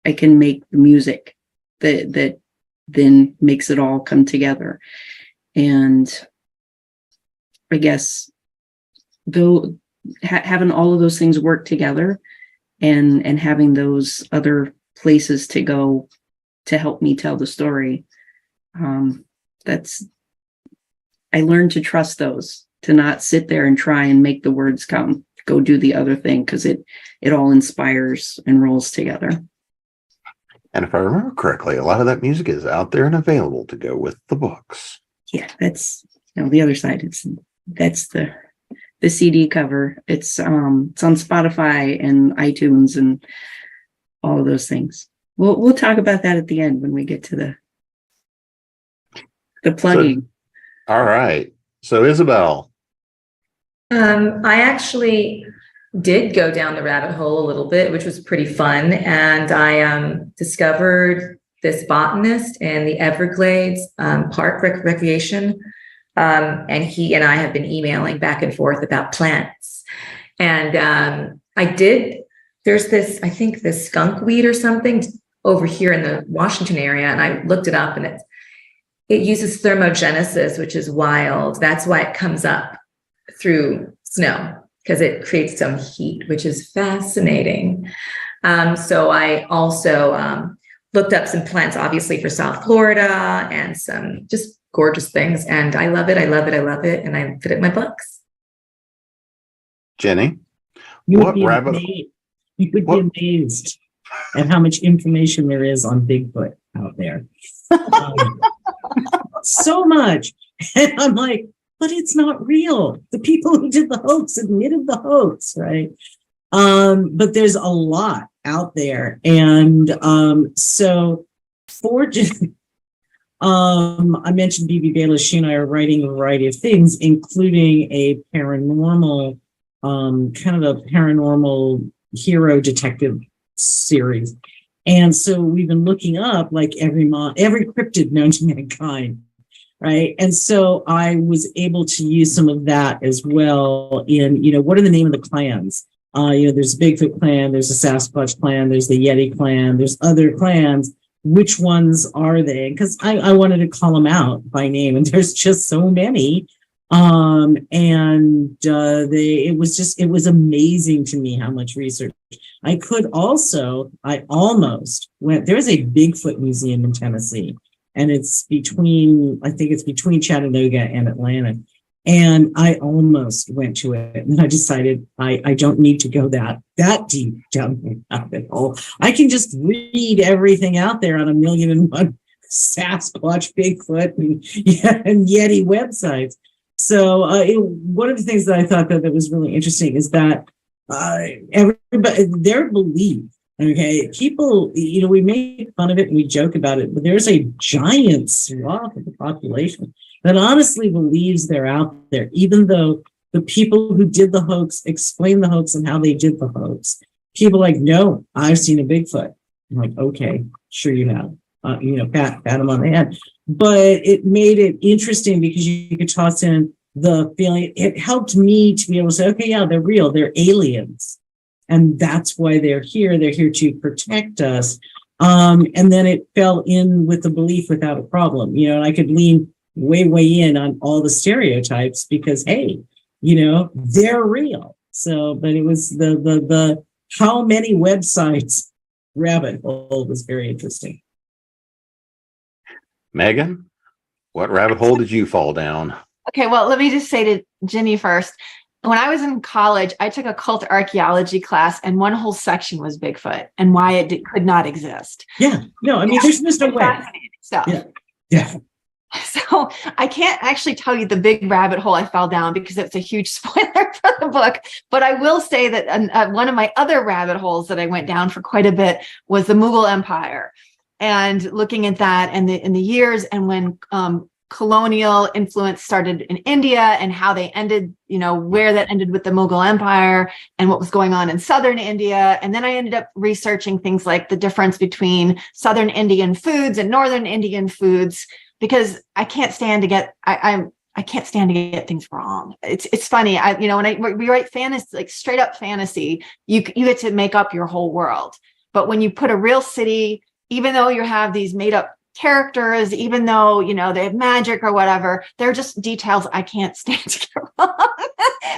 I can make the music that then makes it all come together. And I guess though having all of those things work together and having those other places to go to help me tell the story, I learned to trust those, to not sit there and try and make the words come, go do the other thing, because it all inspires and rolls together. And if I remember correctly, a lot of that music is out there and available to go with the books. Yeah, that's the other side. That's the CD cover. It's on Spotify and iTunes and all of those things. We'll talk about that at the end when we get to the plugging. All right. So Isabelle. I actually did go down the rabbit hole a little bit, which was pretty fun. And I discovered this botanist in the Everglades Park Recreation. And he and I have been emailing back and forth about plants. And there's this, I think this skunk weed or something over here in the Washington area. And I looked it up, and it uses thermogenesis, which is wild. That's why it comes up through snow, because it creates some heat, which is fascinating. So I also looked up some plants, obviously, for South Florida, and some just gorgeous things. And I love it. I love it. I love it. And I fit it in my books. Jenny, You would be amazed at how much information there is on Bigfoot out there. So much. And I'm like, but it's not real. The people who did the hoax admitted the hoax, right? But there's a lot out there. And so fortunately, I mentioned B.B. Bayless. She and I are writing a variety of things, including a paranormal, kind of a paranormal hero detective series. And so we've been looking up like every cryptid known to mankind, right? And so I was able to use some of that as well in, what are the name of the clans? There's a Bigfoot clan, there's a Sasquatch clan, there's the Yeti clan, there's other clans. Which ones are they? Because I wanted to call them out by name, and there's just so many. It was amazing to me how much research. I almost went, there's a Bigfoot museum in Tennessee, and I think it's between Chattanooga and Atlanta. And I almost went to it, and I decided I don't need to go that deep down the rabbit hole. I can just read everything out there on 1,000,001 Sasquatch, Bigfoot, and Yeti websites. So one of the things that I thought that was really interesting is that everybody, their belief, okay, people, we make fun of it and we joke about it, but there's a giant swath of the population that honestly believes they're out there, even though the people who did the hoax explain the hoax and how they did the hoax. People like, no, I've seen a Bigfoot. I'm like, okay, sure you have. Pat them on the head. But it made it interesting because you could toss in the feeling. It helped me to be able to say, okay, yeah, they're real. They're aliens. And that's why they're here. They're here to protect us. And then it fell in with the belief without a problem. And I could lean way in on all the stereotypes because, hey, they're real. So, but it was the how many websites rabbit hole was very interesting. Meghan, what rabbit hole did you fall down? Okay, well, let me just say to Ginny first. When I was in college, I took a cult archaeology class, and one whole section was Bigfoot and why it could not exist. Yeah, no, I mean, there's just no way. Fascinating stuff. Yeah. So I can't actually tell you the big rabbit hole I fell down because it's a huge spoiler for the book. But I will say that one of my other rabbit holes that I went down for quite a bit was the Mughal Empire. and looking at that and the years and when colonial influence started in India and how they ended, where that ended with the Mughal Empire and what was going on in southern India. And then I ended up researching things like the difference between southern Indian foods and northern Indian foods, because I can't stand to get I can't stand to get things wrong. It's funny. When we write fantasy, like straight up fantasy, you get to make up your whole world. But when you put a real city, even though you have these made up characters, even though, they have magic or whatever, they're just details I can't stand to get wrong.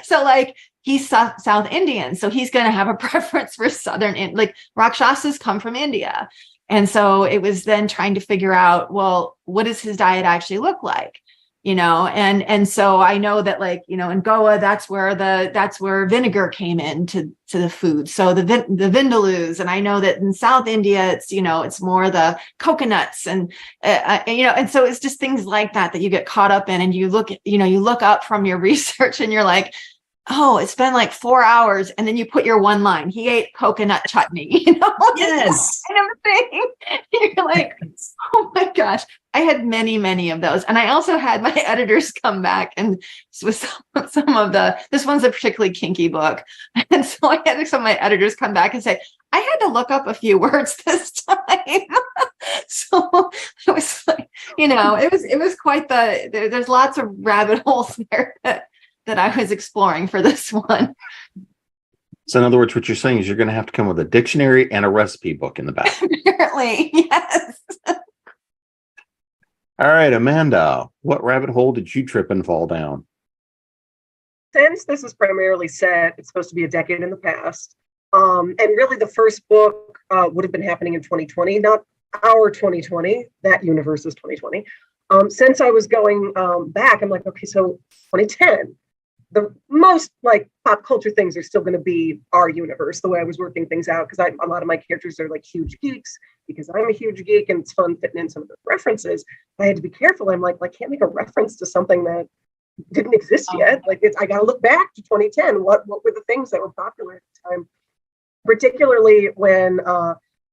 So like he's South Indian, so he's going to have a preference for Southern, like Rakshasas come from India. And so it was then trying to figure out, well, what does his diet actually look like? And so I know that in Goa, that's where vinegar came into the food. So the vindaloo, and I know that in South India, it's more the coconuts and so it's just things like that you get caught up in, and you look up from your research and you're like, oh, it's been like 4 hours. And then you put your one line, he ate coconut chutney, Yes. kind of thing. You're like, oh my gosh. I had many, many of those. And I also had my editors come back and with some of this one's a particularly kinky book. And so I had some of my editors come back and say, I had to look up a few words this time. So it was like, it was quite there's lots of rabbit holes there that I was exploring for this one. So in other words, what you're saying is you're going to have to come with a dictionary and a recipe book in the back. Apparently, yes. All right, Amanda, what rabbit hole did you trip and fall down? Since this is primarily set, it's supposed to be a decade in the past. And really the first book would have been happening in 2020, not our 2020, that universe is 2020. Since I was going back, I'm like, okay, so 2010, the most pop culture things are still going to be our universe, the way I was working things out, because a lot of my characters are like huge geeks, because I'm a huge geek and it's fun fitting in some of the references. I had to be careful. I'm like, I can't make a reference to something that didn't exist yet. I got to look back to 2010. What were the things that were popular at the time? Particularly when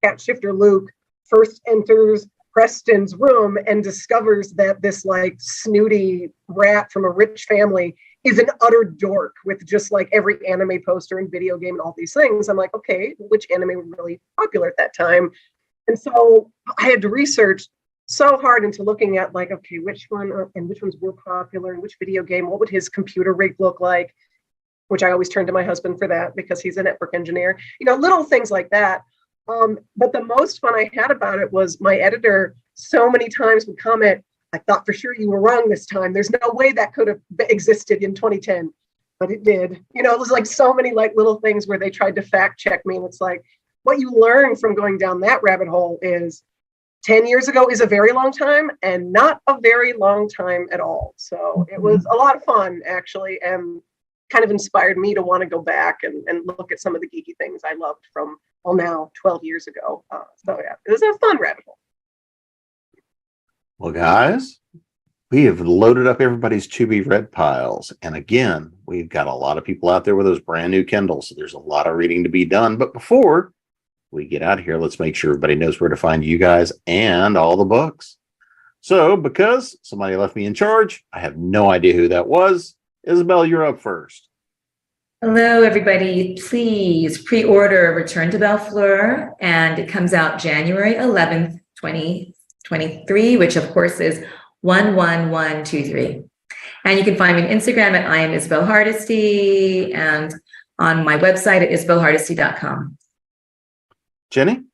Cat Shifter Luke first enters Preston's room and discovers that this snooty rat from a rich family is an utter dork with just every anime poster and video game and all these things. I'm like, okay, which anime were really popular at that time? And so I had to research so hard into looking at okay, which one and which ones were popular and which video game, what would his computer rig look like, which I always turn to my husband for that because he's a network engineer, little things like that. But the most fun I had about it was my editor so many times would comment, I thought for sure you were wrong this time. There's no way that could have existed in 2010, but it did. It was so many little things where they tried to fact check me. And it's what you learn from going down that rabbit hole is 10 years ago is a very long time and not a very long time at all. So it was a lot of fun, actually, and kind of inspired me to want to go back and look at some of the geeky things I loved from, now 12 years ago. So yeah, it was a fun rabbit hole. Well, guys, we have loaded up everybody's to-be-read piles. And again, we've got a lot of people out there with those brand new Kindles. So there's a lot of reading to be done. But before we get out of here, let's make sure everybody knows where to find you guys and all the books. So because somebody left me in charge, I have no idea who that was. Isabelle, you're up first. Hello, everybody. Please pre-order Return to Bellefleur, and it comes out January 11th, 2023, which of course is 11123. And you can find me on Instagram at I am Isabelle Hardesty, and on my website at isabellehardesty.com. Jenny? You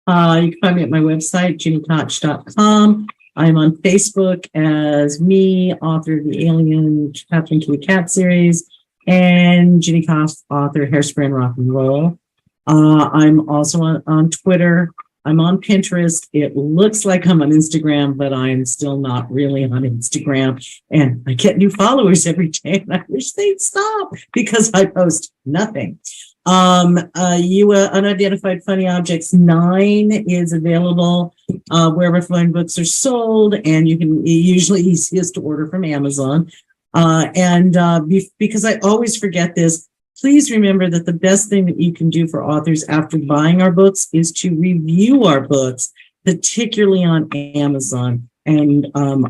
can find me at my website, ginikoch.com. I'm on Facebook as me, author of the Alien Catherine Kitty Cat series, and Gini Koch, author Hairspray and Rock and Roll. I'm also on Twitter. I'm on Pinterest. It looks like I'm on Instagram, but I'm still not really on Instagram. And I get new followers every day, and I wish they'd stop because I post nothing. Unidentified Funny Objects 9 is available wherever fine books are sold, and you can usually easiest to order from Amazon. Because I always forget this, please remember that the best thing that you can do for authors after buying our books is to review our books. particularly on Amazon. And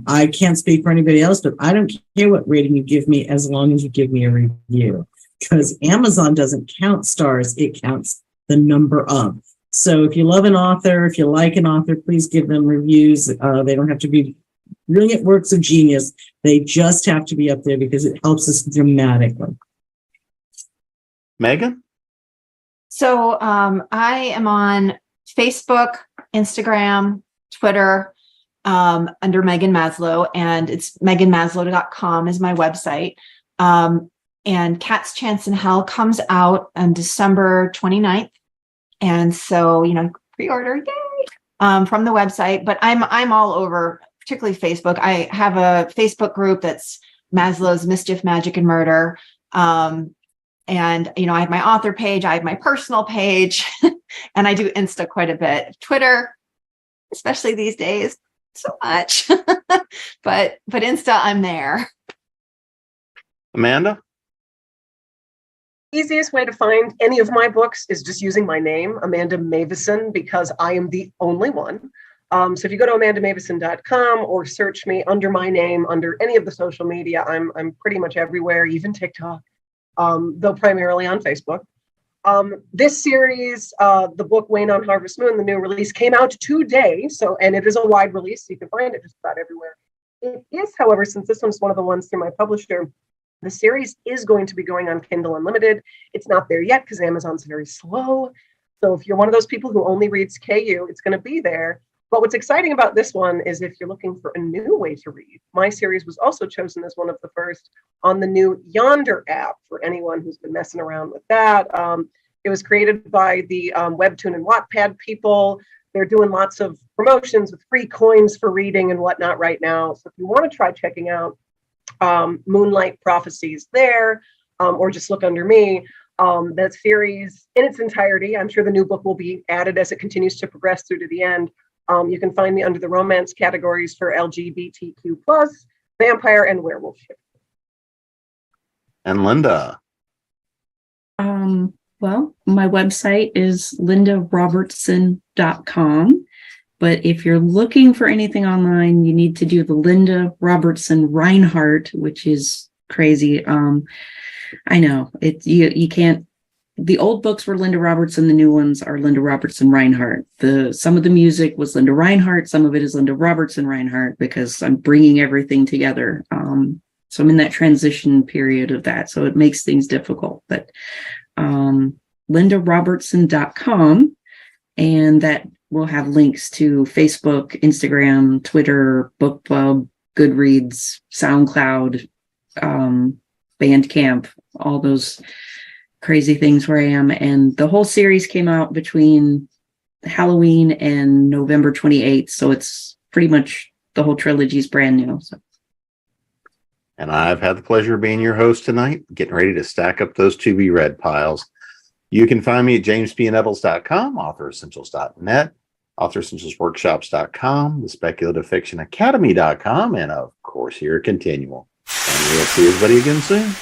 I can't speak for anybody else, but I don't care what rating you give me as long as you give me a review. Because Amazon doesn't count stars, it counts the number of. So if you love an author, if you like an author, please give them reviews. They don't have to be brilliant works of genius. They just have to be up there because it helps us dramatically. Meghan? So I am on Facebook, Instagram, Twitter, under Meghan Maslow, and it's meghanmaslow.com is my website. And Cat's Chance in Hell comes out on December 29th. And so, pre-order, yay, from the website, but I'm all over, particularly Facebook. I have a Facebook group that's Maslow's Mischief, Magic, and Murder. And, I have my author page, I have my personal page, and I do Insta quite a bit. Twitter, especially these days, so much, but Insta, I'm there. Amanda? Easiest way to find any of my books is just using my name, Amanda Meuwissen, because I am the only one. So if you go to amandameuwissen.com or search me under my name, under any of the social media, I'm pretty much everywhere, even TikTok, though primarily on Facebook. This series, the book Wayne on Harvest Moon, the new release, came out today. And it is a wide release, so you can find it just about everywhere. It is, however, since this one's one of the ones through my publisher, the series is going to be going on Kindle Unlimited. It's not there yet because Amazon's very slow. So if you're one of those people who only reads KU, it's going to be there. But what's exciting about this one is if you're looking for a new way to read, my series was also chosen as one of the first on the new Yonder app for anyone who's been messing around with that. It was created by the Webtoon and Wattpad people. They're doing lots of promotions with free coins for reading and whatnot right now. So if you want to try checking out Moonlight Prophecies there, or just look under me. That series in its entirety, I'm sure the new book will be added as it continues to progress through to the end. You can find me under the romance categories for LGBTQ+, vampire, and werewolf. And Linda? Well, my website is lindarobertson.com. But if you're looking for anything online, you need to do the Linda Robertson Reinhardt, which is crazy. I know you can't. The old books were Linda Robertson. The new ones are Linda Robertson Reinhardt. Some of the music was Linda Reinhardt. Some of it is Linda Robertson Reinhardt because I'm bringing everything together. So I'm in that transition period of that. So it makes things difficult. But lindarobertson.com, and that will have links to Facebook, Instagram, Twitter, BookBub, Goodreads, SoundCloud, Bandcamp, all those crazy things where I am. And the whole series came out between Halloween and November 28th. So it's pretty much the whole trilogy is brand new. So. And I've had the pleasure of being your host tonight, getting ready to stack up those to-be-read piles. You can find me at jamespnettles.com, authoressentials.net, authoressentialsworkshops.com, the speculative fiction academy.com, and of course here at ConTinual. And we'll see everybody again soon.